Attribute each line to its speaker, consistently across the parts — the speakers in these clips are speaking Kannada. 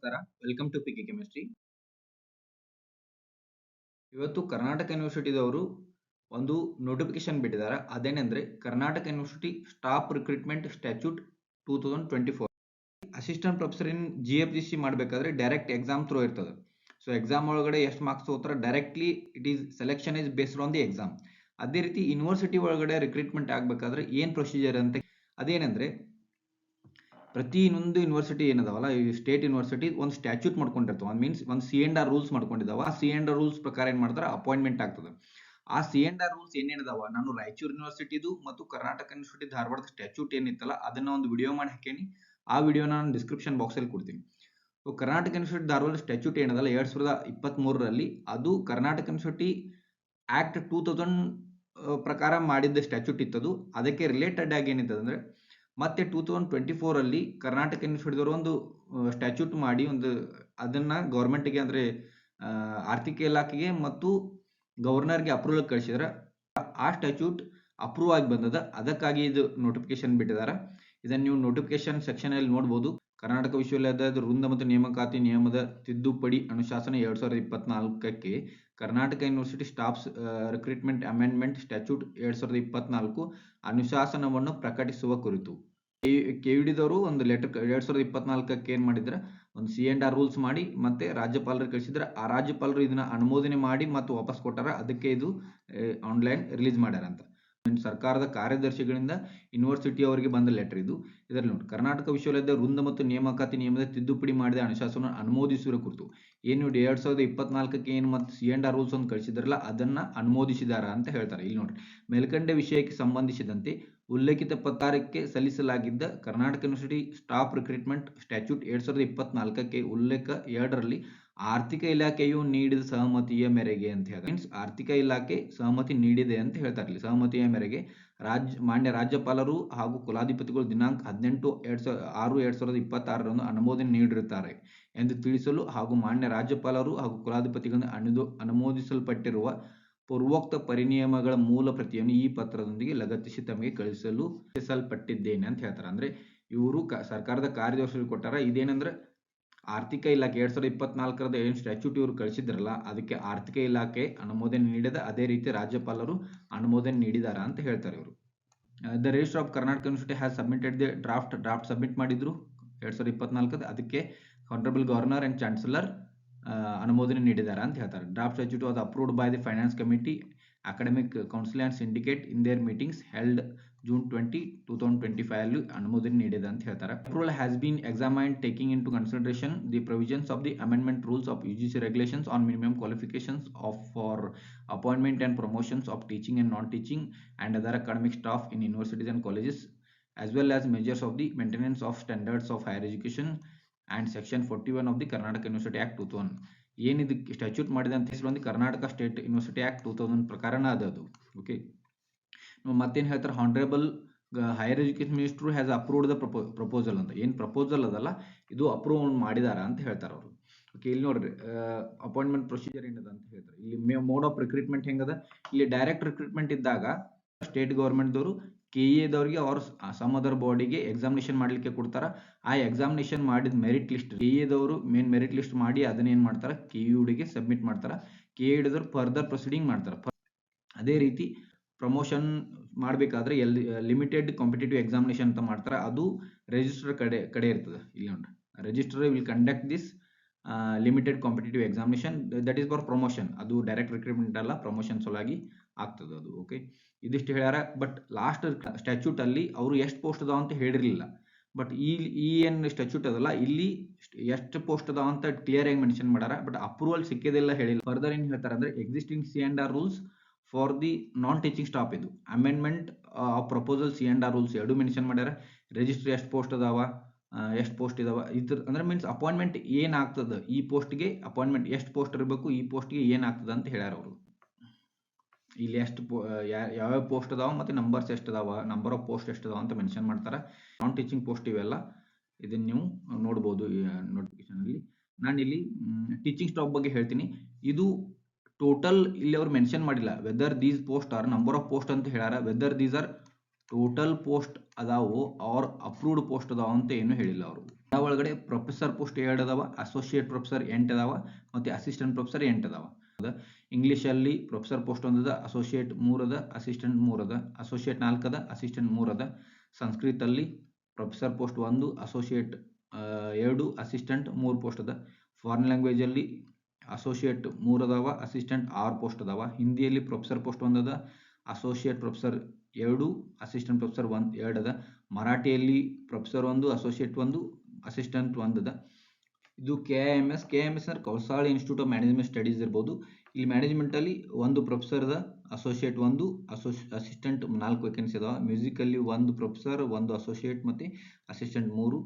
Speaker 1: ನಮಸ್ಕಾರ. Welcome to PK chemistry. ಇವತ್ತು ಕರ್ನಾಟಕ ಯೂನಿವರ್ಸಿಟಿದವರು ಒಂದು ನೋಟಿಫಿಕೇಶನ್ ಬಿಟ್ಟಿದ್ದಾರೆ. ಅದೇನೆಂದ್ರೆ Karnataka university staff recruitment statute 2024. Assistant professor in GFGC ಮಾಡಬೇಕಾದ್ರೆ ಡೈರೆಕ್ಟ್ ಎಕ್ಸಾಮ್ ಥ್ರೂ ಇರ್ತದೆ. ಸೊ ಎಕ್ಸಾಮ್ ಒಳಗಡೆ ಎಷ್ಟು ಮಾರ್ಕ್ಸ್ ತಗೋತಾರೆ, directly it is selection is based on the exam. ಅದೇ ರೀತಿ ಯೂನಿವರ್ಸಿಟಿ ಒಳಗಡೆ ರಿಕ್ರೂಟ್ಮೆಂಟ್ ಆಗಬೇಕಾದ್ರೆ ಏನು ಪ್ರೊಸೀಜರ್ ಅಂತ ಅದೇನೆಂದ್ರೆ ಪ್ರತಿ ಇನ್ನೊಂದು ಯೂನಿವರ್ಸಿಟಿ ಏನದಾವಲ್ಲ, ಈ ಸ್ಟೇಟ್ ಯೂನಿವರ್ಸಿಟಿ ಒಂದು ಸ್ಟ್ಯಾಚ್ಯೂಟ್ ಮಾಡ್ಕೊಂಡಿರ್ತಾವ. ಮೀನ್ಸ್ ಒಂದು C&R ರೂಲ್ಸ್ ಮಾಡ್ಕೊಂಡಿದ್ದಾವ. ಆ C&R ರೂಲ್ಸ್ ಪ್ರಕಾರ ಏನು ಮಾಡ್ತಾರೆ, ಅಪಾಯಿಂಟ್ಮೆಂಟ್ ಆಗ್ತದೆ. ಆ C&R ರೂಲ್ಸ್ ಏನೇನದಾವ, ನಾನು ರಾಯಚೂರು ಯೂನಿವರ್ಸಿಟಿದು ಮತ್ತು ಕರ್ನಾಟಕ ಯೂನಿವರ್ಸಿಟಿ ಧಾರವಾಡದ ಸ್ಟ್ಯಾಚ್ಯೂಟ್ ಏನಿತ್ತಲ್ಲ ಅದನ್ನ ಒಂದು ವಿಡಿಯೋ ಮಾಡಿ ಹಾಕೇನಿ. ಆ ವಿಡಿಯೋನ ನಾನು ಡಿಸ್ಕ್ರಿಪ್ಷನ್ ಬಾಕ್ಸಲ್ಲಿ ಕೊಡ್ತೀನಿ. So Karnataka university Dharwad statute ಏನದಲ್ಲ 2023ರಲ್ಲಿ ಅದು ಕರ್ನಾಟಕ ಯೂನಿವರ್ಸಿಟಿ ಆಕ್ಟ್ 2000 ಪ್ರಕಾರ ಮಾಡಿದ್ದ ಸ್ಟ್ಯಾಚ್ಯೂಟ್ ಇತ್ತದು. ಅದಕ್ಕೆ ರಿಲೇಟೆಡ್ ಆಗಿ ಏನಿತ್ತದ ಅಂದ್ರೆ ಮತ್ತೆ 2024ರಲ್ಲಿ ಕರ್ನಾಟಕ ಯೂನಿವರ್ಸಿಟಿದವರು ಒಂದು ಸ್ಟ್ಯಾಚ್ಯೂಟ್ ಮಾಡಿ ಒಂದು ಅದನ್ನ ಗೌರ್ಮೆಂಟ್ಗೆ ಅಂದ್ರೆ ಆರ್ಥಿಕ ಇಲಾಖೆಗೆ ಮತ್ತು ಗವರ್ನರ್ಗೆ ಅಪ್ರೂವಲ್ ಕಳಿಸಿದ್ರೆ ಆ ಸ್ಟ್ಯಾಚ್ಯೂಟ್ ಅಪ್ರೂವ್ ಆಗಿ ಬಂದದ. ಅದಕ್ಕಾಗಿ ಇದು ನೋಟಿಫಿಕೇಶನ್ ಬಿಟ್ಟಿದ್ದಾರೆ. ಇದನ್ನು ನೀವು ನೋಟಿಫಿಕೇಶನ್ ಸೆಕ್ಷನ್ ಅಲ್ಲಿ ನೋಡಬಹುದು. ಕರ್ನಾಟಕ ವಿಶ್ವವಿದ್ಯಾಲಯದ ವೃಂದ ಮತ್ತು ನೇಮಕಾತಿ ನಿಯಮದ ತಿದ್ದುಪಡಿ ಅನುಶಾಸನ 2024ಕ್ಕೆ Karnataka university staffs recruitment amendment statute 2024 ಅನುಶಾಸನವನ್ನು ಪ್ರಕಟಿಸುವ ಕುರಿತು KUDದವರು ಒಂದು ಲೆಟರ್ 2024ಕ್ಕೆ ಏನ್ ಮಾಡಿದ್ರೆ ಒಂದು C&R ರೂಲ್ಸ್ ಮಾಡಿ ಮತ್ತೆ ರಾಜ್ಯಪಾಲರಿಗೆ ಕಳಿಸಿದ್ರೆ ಆ ರಾಜ್ಯಪಾಲರು ಇದನ್ನ ಅನುಮೋದನೆ ಮಾಡಿ ಮತ್ತು ವಾಪಸ್ ಕೊಟ್ಟಾರ. ಅದಕ್ಕೆ ಇದು ಆನ್ಲೈನ್ ರಿಲೀಸ್ ಮಾಡ್ಯಾರ ಅಂತ. ಸರ್ಕಾರದ ಕಾರ್ಯದರ್ಶಿಗಳಿಂದ ಯೂನಿವರ್ಸಿಟಿ ಅವರಿಗೆ ಬಂದ ಲೆಟರ್ ಇದು. ಇದರಲ್ಲಿ ನೋಡಿ, ಕರ್ನಾಟಕ ವಿಶ್ವವಿದ್ಯಾಲಯದ ವೃಂದ ಮತ್ತು ನೇಮಕಾತಿ ನಿಯಮದ ತಿದ್ದುಪಡಿ ಮಾಡಿದ ಅನುಶಾಸನ ಅನುಮೋದಿಸುವ ಕುರಿತು ಏನು 2024ಕ್ಕೆ ಏನು ಮತ್ತು C&R ರೂಲ್ಸ್ ಒಂದು ಕಳಿಸಿದ್ರಲ್ಲ ಅದನ್ನ ಅನುಮೋದಿಸಿದಾರ ಅಂತ ಹೇಳ್ತಾರೆ. ಇಲ್ಲಿ ನೋಡ್ರಿ, ಮೇಲ್ಕಂಡ ವಿಷಯಕ್ಕೆ ಸಂಬಂಧಿಸಿದಂತೆ ಉಲ್ಲೇಖಿತ ಪತ್ರಕ್ಕೆ ಸಲ್ಲಿಸಲಾಗಿದ್ದ Karnataka university staff recruitment statute 2024ಕ್ಕೆ ಉಲ್ಲೇಖ 2ರಲ್ಲಿ ಆರ್ಥಿಕ ಇಲಾಖೆಯು ನೀಡಿದ ಸಹಮತಿಯ ಮೇರೆಗೆ ಅಂತ ಹೇಳ್ತಾರೆ. ಮೀನ್ಸ್ ಆರ್ಥಿಕ ಇಲಾಖೆ ಸಹಮತಿ ನೀಡಿದೆ ಅಂತ ಹೇಳ್ತಾರೆ. ಸಹಮತಿಯ ಮೇರೆಗೆ ಮಾನ್ಯ ರಾಜ್ಯಪಾಲರು ಹಾಗೂ ಕುಲಾಧಿಪತಿಗಳು ದಿನಾಂಕ 18/6/2026ರಂದು ಅನುಮೋದನೆ ನೀಡಿರುತ್ತಾರೆ ಎಂದು ತಿಳಿಸಲು ಹಾಗೂ ಮಾನ್ಯ ರಾಜ್ಯಪಾಲರು ಹಾಗೂ ಕುಲಾಧಿಪತಿಗಳಿಂದ ಅನುಮೋದಿಸಲ್ಪಟ್ಟಿರುವ ಪೂರ್ವೋಕ್ತ ಪರಿನಿಯಮಗಳ ಮೂಲ ಪ್ರತಿಯನ್ನು ಈ ಪತ್ರದೊಂದಿಗೆ ಲಗತ್ತಿಸಿ ತಮಗೆ ಕಳಿಸಲ್ಪಟ್ಟಿದ್ದೇನೆ ಅಂತ ಹೇಳ್ತಾರೆ. ಅಂದ್ರೆ ಇವರು ಸರ್ಕಾರದ ಕಾರ್ಯದರ್ಶಿಗಳು ಕೊಟ್ಟಾರ. ಇದೇನಂದ್ರೆ ಆರ್ಥಿಕ ಇಲಾಖೆ 2024ರದ ಏನು ಸ್ಟ್ಯಾಚ್ಯೂಟ್ ಇವರು ಕಳಿಸಿದ್ರಲ್ಲ ಅದಕ್ಕೆ ಆರ್ಥಿಕ ಇಲಾಖೆ ಅನುಮೋದನೆ ನೀಡಿದ, ಅದೇ ರೀತಿ ರಾಜ್ಯಪಾಲರು ಅನುಮೋದನೆ ನೀಡಿದಾರ ಅಂತ ಹೇಳ್ತಾರೆ ಇವರು. The register of Karnataka university has submitted the draft submit ಮಾಡಿದ್ರು 2024. ಅದಕ್ಕೆ ಹಾನರಬಲ್ ಗವರ್ನರ್ ಅಂಡ್ ಚಾನ್ಸಲರ್ ಅನುಮೋದನೆ ನೀಡಿದಾರ ಅಂತ ಹೇಳ್ತಾರೆ. Draft statute was approved by the finance committee, academic council and syndicate in their meetings held June 20, 2025 ಅಲ್ಲಿ ಅನುಮೋದನೆ ನೀಡಿದೆ ಅಂತ ಹೇಳ್ತಾರೆ. Approval has been examined taking into consideration the provisions of the amendment rules of UGC regulations on minimum qualifications for appointment and promotions of teaching and non-teaching and other academic staff in universities and colleges, as well as measures of the maintenance of standards of higher education and section 41 of the Karnataka University Act 2000. ಏನಿದು ಸ್ಟ್ಯಾಚ್ಯೂಟ್ ಮಾಡಿದೆ ಅಂತ ಹೇಳಿ ಕರ್ನಾಟಕ ಸ್ಟೇಟ್ ಯೂನಿವರ್ಸಿಟಿ ಆಕ್ಟ್ 2000 ಪ್ರಕಾರನ ಅದು. ಓಕೆ, ಮತ್ತೇನು ಹೇಳ್ತಾರೆ, honourable higher education minister has approved the proposal ಅಂತ ಏನು ಪ್ರಪೋಸಲ್ ಅದಲ್ಲ ಇದು ಅಪ್ರೂವ್ ಮಾಡಿದಾರ ಅಂತ ಹೇಳ್ತಾರೆ ಅವರು. ಓಕೆ, ಇಲ್ಲಿ ನೋಡ್ರಿ ಅಪಾಯಿಂಟ್ಮೆಂಟ್ ಪ್ರೊಸೀಜರ್ ಏನದ ಅಂತ ಹೇಳ್ತಾರೆ. ಇಲ್ಲಿ ಮೋಡ್ ಆಫ್ ರಿಕ್ರೂಟ್ಮೆಂಟ್ ಹೆಂಗದ, ಇಲ್ಲಿ ಡೈರೆಕ್ಟ್ ರಿಕ್ರೂಟ್ಮೆಂಟ್ ಇದ್ದಾಗ ಸ್ಟೇಟ್ ಗೌರ್ಮೆಂಟ್ದವರು KEAದವ್ರಿಗೆ ಅವ್ರ ಸಮ್ ಅದರ್ ಬಾಡಿಗೆ ಎಕ್ಸಾಮಿನೇಷನ್ ಮಾಡ್ಲಿಕ್ಕೆ ಕೊಡ್ತಾರ. ಆ ಎಕ್ಸಾಮಿನೇಷನ್ ಮಾಡಿದ ಮೆರಿಟ್ ಲಿಸ್ಟ್ KEAದವರು ಮೇನ್ ಮೆರಿಟ್ ಲಿಸ್ಟ್ ಮಾಡಿ ಅದನ್ನ ಏನ್ ಮಾಡ್ತಾರ KUDಗೆ ಸಬ್ಮಿಟ್ ಮಾಡ್ತಾರ. KUDದವ್ರು ಫರ್ದರ್ ಪ್ರೊಸೀಡಿಂಗ್ ಮಾಡ್ತಾರ. ಅದೇ ರೀತಿ ಪ್ರಮೋಷನ್ ಮಾಡಬೇಕಾದ್ರೆ ಲಿಮಿಟೆಡ್ ಕಾಂಪಿಟೇಟಿವ್ ಎಕ್ಸಾಮಿನೇಷನ್ ಅಂತ ಮಾಡ್ತಾರೆ. ಅದು ರಿಜಿಸ್ಟರ್ ಕಡೆ ಇರ್ತದೆ. ಇಲ್ಲಿ ನೋಡ್ರಿ, register will conduct this limited competitive examination that is for promotion. ಅದು ಡೈರೆಕ್ಟ್ ರಿಕ್ರೂಟ್ಮೆಂಟ್ ಅಲ್ಲ, ಪ್ರಮೋಷನ್ ಸಲುವಾಗಿ ಆಗ್ತದೆ ಅದು. ಓಕೆ, ಇದಿಷ್ಟು ಹೇಳ್ಯಾರ. ಬಟ್ ಲಾಸ್ಟ್ ಸ್ಟ್ಯಾಚ್ಯೂಟ್ ಅಲ್ಲಿ ಅವರು ಎಷ್ಟು ಪೋಸ್ಟ್ ಅದಾವ ಅಂತ ಹೇಳಿರಲಿಲ್ಲ. ಬಟ್ ಈ ಏನು ಸ್ಟ್ಯಾಚ್ಯೂಟ್ ಅದಲ್ಲ ಇಲ್ಲಿ ಎಷ್ಟು ಪೋಸ್ಟ್ ಅದಾವ ಅಂತ ಕ್ಲಿಯರ್ ಆಗಿ ಮೆನ್ಷನ್ ಮಾಡ್ಯಾರ. ಬಟ್ ಅಪ್ರೂವಲ್ ಸಿಕ್ಕಿದೆಲ್ಲ ಹೇಳಿಲ್ಲ. ಫರ್ದರ್ ಏನ್ ಹೇಳ್ತಾರೆ ಅಂದ್ರೆ existing C&R rules for the non teaching staff ಇದು amendment of proposal C&R rules ಎರಡು ಮೆನ್ಷನ್ ಮಾಡ್ಯಾರ. ರಿಜಿಸ್ಟರ್ ಎಷ್ಟು ಪೋಸ್ಟ್ ಅದಾವ, ಎಷ್ಟು ಪೋಸ್ಟ್ ಇದಾವ ಇದ್ರ ಅಂದ್ರೆ ಮೀನ್ಸ್ ಅಪಾಯಿಂಟ್ಮೆಂಟ್ ಏನಾಗ್ತದ, ಈ ಪೋಸ್ಟ್ಗೆ ಅಪಾಯಿಂಟ್ಮೆಂಟ್ ಎಷ್ಟು ಪೋಸ್ಟ್ ಇರಬೇಕು, ಈ ಪೋಸ್ಟ್ಗೆ ಏನಾಗ್ತದ ಅಂತ ಹೇಳ್ಯಾರ ಅವರು. ಇಲ್ಲಿ ಎಷ್ಟು ಯಾವ್ಯಾವ ಪೋಸ್ಟ್ ಅದಾವ ಮತ್ತೆ ನಂಬರ್ಸ್ ಎಷ್ಟು ಅದಾವ, ನಂಬರ್ ಆಫ್ ಪೋಸ್ಟ್ ಎಷ್ಟು ಅದಾವ ಅಂತ ಮೆನ್ಷನ್ ಮಾಡ್ತಾರೆ. ನಾನ್ ಟೀಚಿಂಗ್ ಪೋಸ್ಟ್ ಇವೆಲ್ಲ ಇದನ್ನ ನೀವು ನೋಡ್ಬೋದು ನೋಟಿಫಿಕೇಶನ್ ಅಲ್ಲಿ. ನಾನು ಇಲ್ಲಿ ಟೀಚಿಂಗ್ ಸ್ಟಾಫ್ ಬಗ್ಗೆ ಹೇಳ್ತೀನಿ. ಇದು ಟೋಟಲ್ ಇಲ್ಲಿ ಅವ್ರು ಮೆನ್ಷನ್ ಮಾಡಿಲ್ಲ whether these post are number of post ಅಂತ ಹೇಳ್ಯಾರ. Whether these are total post ಅದಾವು ಆರ್ ಅಪ್ರೂವ್ಡ್ ಪೋಸ್ಟ್ ಅದಾವ ಅಂತ ಏನು ಹೇಳಿಲ್ಲ ಅವರು. ಒಳಗಡೆ ಪ್ರೊಫೆಸರ್ ಪೋಸ್ಟ್ 2 ಅದಾವ, ಅಸೋಸಿಯೇಟ್ ಪ್ರೊಫೆಸರ್ 8 ಅದಾವ ಮತ್ತು ಅಸಿಸ್ಟೆಂಟ್ ಪ್ರೊಫೆಸರ್ 8 ಅದಾವ. ಇಂಗ್ಲೀಷಲ್ಲಿ ಪ್ರೊಫೆಸರ್ ಪೋಸ್ಟ್ 1 ಅದ, ಅಸೋಸಿಯೇಟ್ 3 ಅದ, ಅಸಿಸ್ಟೆಂಟ್ 3 ಅದ, ಅಸೋಸಿಯೇಟ್ 4 ಅದ, ಅಸಿಸ್ಟೆಂಟ್ 3 ಅದ. ಸಂಸ್ಕೃತಲ್ಲಿ professor post 1, associate 2, assistant 3 post ಅದ. ಫಾರಿನ್ ಲ್ಯಾಂಗ್ವೇಜಲ್ಲಿ ಅಸೋಸಿಯೇಟ್ 3 ಅದಾವ, ಅಸಿಸ್ಟೆಂಟ್ 6 ಪೋಸ್ಟ್ ಅದಾವ. ಹಿಂದಿಯಲ್ಲಿ ಪ್ರೊಫೆಸರ್ ಪೋಸ್ಟ್ 1 ಅದ, ಅಸೋಸಿಯೇಟ್ ಪ್ರೊಫೆಸರ್ 2, ಅಸಿಸ್ಟೆಂಟ್ ಪ್ರೊಫೆಸರ್ 2 ಅದ. ಮರಾಠಿಯಲ್ಲಿ ಪ್ರೊಫೆಸರ್ 1, ಅಸೋಸಿಯೇಟ್ 1, ಅಸಿಸ್ಟೆಂಟ್ 1 ಅದ. ಇದು KIMS ಅಂದ್ರೆ ಕೌಸಾಳಿ ಇನ್ಸ್ಟಿಟ್ಯೂಟ್ ಆಫ್ ಮ್ಯಾನೇಜ್ಮೆಂಟ್ ಸ್ಟಡೀಸ್ ಇರ್ಬೋದು. ಇಲ್ಲಿ ಮ್ಯಾನೇಜ್ಮೆಂಟಲ್ಲಿ 1 ಪ್ರೊಫೆಸರ್ ಅದ, ಅಸೋಸಿಯೇಟ್ 1, ಅಸಿಸ್ಟೆಂಟ್ 4 ವೇಕೆನ್ಸಿ ಅದಾವ. ಮ್ಯೂಸಿಕಲ್ಲಿ 1 ಪ್ರೊಫೆಸರ್, 1 ಅಸೋಸಿಯೇಟ್ ಮತ್ತು assistant 3.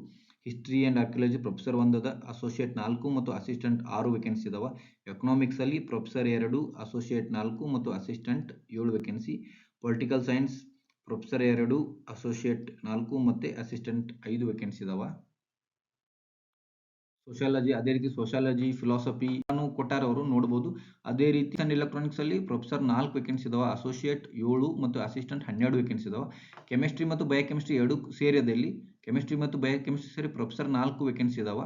Speaker 1: History and archaeology professor 1 ಅದ, ಅಸೋಸಿಯೇಟ್ 4 ಮತ್ತು ಅಸಿಸ್ಟೆಂಟ್ 6 ವೇಕೆನ್ಸಿ ಅದಾವ. ಎಕನಾಮಿಕ್ಸಲ್ಲಿ ಪ್ರೊಫೆಸರ್ 2, ಅಸೋಸಿಯೇಟ್ 4 ಮತ್ತು assistant 7 vacancy. Political science professor 2, associate 4 ಮತ್ತು ಅಸಿಸ್ಟೆಂಟ್ 5 ವೇಕೆನ್ಸಿ ಅದಾವ. ಸೋಷಿಯಾಲಜಿ ಅದೇ ರೀತಿ ಸೋಷಿಯಾಲಜಿ, ಫಿಲಾಸಫಿ ಕೊಟ್ಟಾರ ಅವರು ನೋಡ್ಬೋದು. ಅದೇ ರೀತಿ ಅಂಡ್ ಎಲೆಕ್ಟ್ರಾನಿಕ್ಸ್ ಅಲ್ಲಿ ಪ್ರೊಫೆಸರ್ 4 ವೇಕೆನ್ಸಿ ಇದಾವ, ಅಸೋಸಿಯೇಟ್ 7 ಮತ್ತು ಅಸಿಸ್ಟೆಂಟ್ 12 ವೇಕೆನ್ಸಿ ಇದಾವ. ಕೆಮಿಸ್ಟ್ರಿ ಮತ್ತು ಬಯೋಕೆಮಿಸ್ಟ್ರಿ 2 ಸೇರಿ ಅದ. ಇಲ್ಲಿ ಕೆಮಿಸ್ಟ್ರಿ ಮತ್ತು ಬಯೋಕೆಮಿಸ್ಟ್ರಿ ಸೇರಿ ಪ್ರೊಫೆಸರ್ 4 ವೇಕೆನ್ಸಿ ಇದಾವ,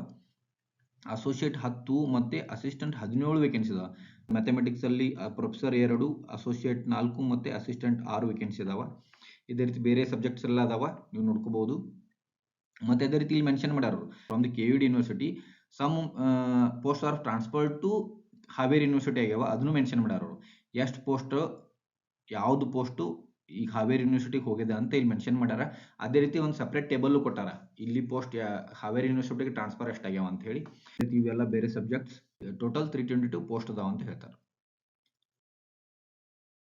Speaker 1: ಅಸೋಸಿಯೇಟ್ 10 ಮತ್ತು ಅಸಿಸ್ಟೆಂಟ್ 17 ವೇಕೆನ್ಸಿ ಇದಾವ. ಮ್ಯಾಥಮೆಟಿಕ್ಸ್ ಅಲ್ಲಿ ಪ್ರೊಫೆಸರ್ 2, ಅಸೋಸಿಯೇಟ್ 4 ಮತ್ತು ಅಸಿಸ್ಟೆಂಟ್ 6 ವೇಕೆನ್ಸಿ ಇದಾವ. ಇದೇ ರೀತಿ ಬೇರೆ ಸಬ್ಜೆಕ್ಟ್ಸ್ ಎಲ್ಲ ಅದಾವ, ನೀವು ನೋಡ್ಕೋಬಹುದು. ಮತ್ತೆ ಅದೇ ರೀತಿ ಇಲ್ಲಿ ಮೆನ್ಷನ್ ಮಾಡ್ಯಾರ from the KUD university some post are transferred to Haveri university ಆಗ್ಯಾವ, ಅದನ್ನು ಮೆನ್ಷನ್ ಮಾಡ್ಯಾರ ಅವರು. ಎಷ್ಟು ಪೋಸ್ಟ್, ಯಾವ್ದು ಪೋಸ್ಟು ಈಗ ಹಾವೇರಿ ಯೂನಿವರ್ಸಿಟಿಗೆ ಹೋಗಿದೆ ಅಂತ ಇಲ್ಲಿ ಮೆನ್ಷನ್ ಮಾಡ್ಯಾರ. ಅದೇ ರೀತಿ ಒಂದು ಸಪ್ರೇಟ್ ಟೇಬಲ್ ಕೊಟ್ಟಾರ, ಇಲ್ಲಿ ಪೋಸ್ಟ್ ಹಾವೇರಿ ಯೂನಿವರ್ಸಿಟಿಗೆ ಟ್ರಾನ್ಸ್ಫರ್ ಎಷ್ಟಾಗ್ಯಾವ ಅಂತ ಹೇಳಿ. ಇವೆಲ್ಲ ಬೇರೆ ಸಬ್ಜೆಕ್ಟ್ಸ್. ಟೋಟಲ್ 322 ಪೋಸ್ಟ್ ಅದಾವ ಅಂತ ಹೇಳ್ತಾರೆ.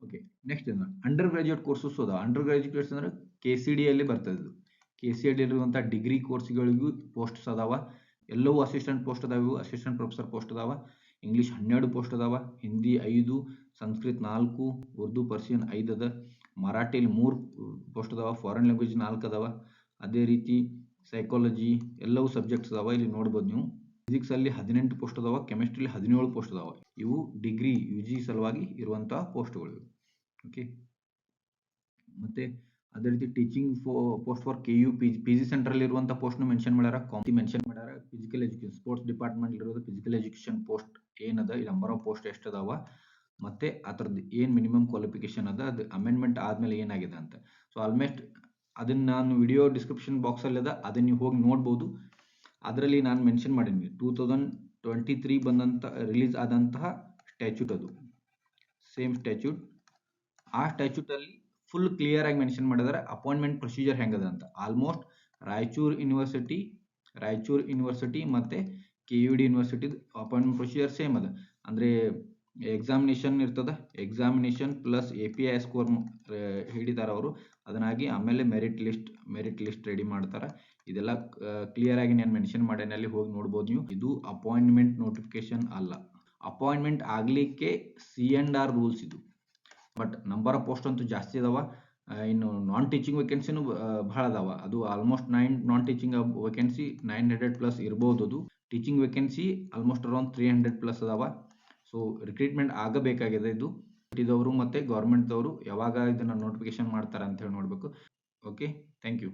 Speaker 1: Okay, next under graduate courses ಅದಾವ. ಅಂಡರ್ ಗ್ರಾಜುಯೇಟ್ಸ್ ಅಂದ್ರೆ KCD ಅಲ್ಲಿ ಬರ್ತದೆ. ಇದು KCD ಇರುವಂತಹ ಡಿಗ್ರಿ ಕೋರ್ಸ್ಗಳಿಗೂ ಪೋಸ್ಟ್ಸ್ ಅದಾವ. ಎಲ್ಲವೂ ಅಸಿಸ್ಟೆಂಟ್ ಪೋಸ್ಟ್ ಅದಾವ, ಅಸಿಸ್ಟೆಂಟ್ ಪ್ರೊಫೆಸರ್ ಪೋಸ್ಟ್ ಅದಾವ. ಇಂಗ್ಲೀಷ್ 12 ಪೋಸ್ಟ್ ಅದಾವ, ಹಿಂದಿ 5, ಸಂಸ್ಕೃತ್ 4, ಉರ್ದು ಪರ್ಷಿಯನ್ 5 ಅದ. ಮರಾಠಿಲಿ 3 ಪೋಸ್ಟ್ ಅದಾವ, ಫಾರಿನ್ ಲ್ಯಾಂಗ್ವೇಜ್ 4 ಅದಾವ. ಅದೇ ರೀತಿ ಸೈಕಾಲಜಿ ಎಲ್ಲವೂ ಸಬ್ಜೆಕ್ಟ್ಸ್ ಅದಾವ, ಇಲ್ಲಿ ನೋಡ್ಬೋದು ನೀವು. ಫಿಸಿಕ್ಸ್ ಅಲ್ಲಿ 18 ಪೋಸ್ಟ್ ಅದಾವ, ಕೆಮಿಸ್ಟ್ರಿಲಿ 17 ಪೋಸ್ಟ್ ಅದಾವ. ಇವು ಡಿಗ್ರಿ UG ಸಲುವಾಗಿ ಇರುವಂತಹ ಪೋಸ್ಟ್ಗಳು. ಓಕೆ, ಮತ್ತೆ ಅದೇ ರೀತಿ teaching post for KU PG centre ಅಲ್ಲಿ ಇರುವಂತಹ ಪೋಸ್ಟ್ ಮೆನ್ಷನ್ ಮಾಡ್ಯಾರ. ಮೆನ್ಷನ್ ಮಾಡ್ಯಾರ ಫಿಸಿಕಲ್ ಎಜುಕೇಶನ್ ಸ್ಪೋರ್ಟ್ಸ್ ಡಿಪಾರ್ಟ್ಮೆಂಟ್ ಇರೋದು ಫಿಸಿಕಲ್ ಎಜುಕೇಶನ್ ಪೋಸ್ಟ್ ಏನದ, ಈ ನಂಬರ್ ಆಫ್ ಪೋಸ್ಟ್ ಎಷ್ಟು ಅದಾವ, ಮತ್ತೆ ಅದರದ್ದು ಏನು ಮಿನಿಮಮ್ ಕ್ವಾಲಿಫಿಕೇಶನ್ ಅದ, ಅದು ಅಮೆಂಡ್ಮೆಂಟ್ ಆದ್ಮೇಲೆ ಏನಾಗಿದೆ ಅಂತ. ಸೊ ಆಲ್ಮೋಸ್ಟ್ ಅದನ್ನ ನಾನು ವಿಡಿಯೋ ಡಿಸ್ಕ್ರಿಪ್ಷನ್ ಬಾಕ್ಸ್ ಅಲ್ಲಿ ಅದ, ಅದನ್ನ ನೀವು ಹೋಗಿ ನೋಡ್ಬೋದು. ಅದರಲ್ಲಿ ನಾನು ಮೆನ್ಷನ್ ಮಾಡೀನಿ 2023 ಬಂದಂತ ರಿಲೀಸ್ ಆದಂತಹ ಸ್ಟ್ಯಾಚ್ಯೂಟ್, ಅದು ಸೇಮ್ ಸ್ಟ್ಯಾಚ್ಯೂಟ್. ಆ ಸ್ಟ್ಯಾಚ್ಯೂಟ್ ಅಲ್ಲಿ ಫುಲ್ ಕ್ಲಿಯರ್ ಆಗಿ ಮೆನ್ಷನ್ ಮಾಡಿದಾರೆ ಅಪಾಯಿಂಟ್ಮೆಂಟ್ ಪ್ರೊಸೀಜರ್ ಹೆಂಗದ ಅಂತ. ಆಲ್ಮೋಸ್ಟ್ ರಾಯಚೂರು ಯೂನಿವರ್ಸಿಟಿ ಮತ್ತೆ KUD university appointment procedure same ಅದ. ಅಂದ್ರೆ ಎಕ್ಸಾಮಿನೇಷನ್ ಇರ್ತದ, ಎಕ್ಸಾಮಿನೇಷನ್ ಪ್ಲಸ್ API ಸ್ಕೋರ್ ಹಿಡಿತಾರ ಅವರು, ಅದನ್ನಾಗಿ ಆಮೇಲೆ ಮೆರಿಟ್ ಲಿಸ್ಟ್ ರೆಡಿ ಮಾಡ್ತಾರ. ಇದೆಲ್ಲ ಕ್ಲಿಯರ್ ಆಗಿ ನಾನು ಮೆನ್ಷನ್ ಮಾಡೇನಿ, ಅಲ್ಲಿ ಹೋಗಿ ನೋಡ್ಬೋದು ನೀವು. ಇದು ಅಪಾಯಿಂಟ್ಮೆಂಟ್ ನೋಟಿಫಿಕೇಶನ್ ಅಲ್ಲ, ಅಪಾಯಿಂಟ್ಮೆಂಟ್ ಆಗ್ಲಿಕ್ಕೆ C&R ರೂಲ್ಸ್ ಇದು. ಬಟ್ ನಂಬರ್ ಆಫ್ ಪೋಸ್ಟ್ ಅಂತೂ ಜಾಸ್ತಿ ಅದಾವ. ಇನ್ನು ನಾನ್ ಟೀಚಿಂಗ್ ವೇಕೆನ್ಸಿನೂ ಬಹಳ ಅದಾವ. ಅದು ಆಲ್ಮೋಸ್ಟ್ 9 ನಾನ್ ಟೀಚಿಂಗ್ ವೇಕೆನ್ಸಿ 900+ ಇರ್ಬೋದು. ಅದು ಟೀಚಿಂಗ್ ವೇಕೆನ್ಸಿ ಆಲ್ಮೋಸ್ಟ್ ಅರೌಂಡ್ 300+ ಅದಾವ. ಸೊ ರಿಕ್ರೂಟ್ಮೆಂಟ್ ಆಗಬೇಕಾಗಿದೆ. ಇದು ಇದವರು ಮತ್ತೆ ಗೌರ್ಮೆಂಟ್ದವರು ಯಾವಾಗ ಇದನ್ನ ನೋಟಿಫಿಕೇಶನ್ ಮಾಡ್ತಾರೆ ಅಂತ ಹೇಳಿ ನೋಡ್ಬೇಕು. Okay, thank you.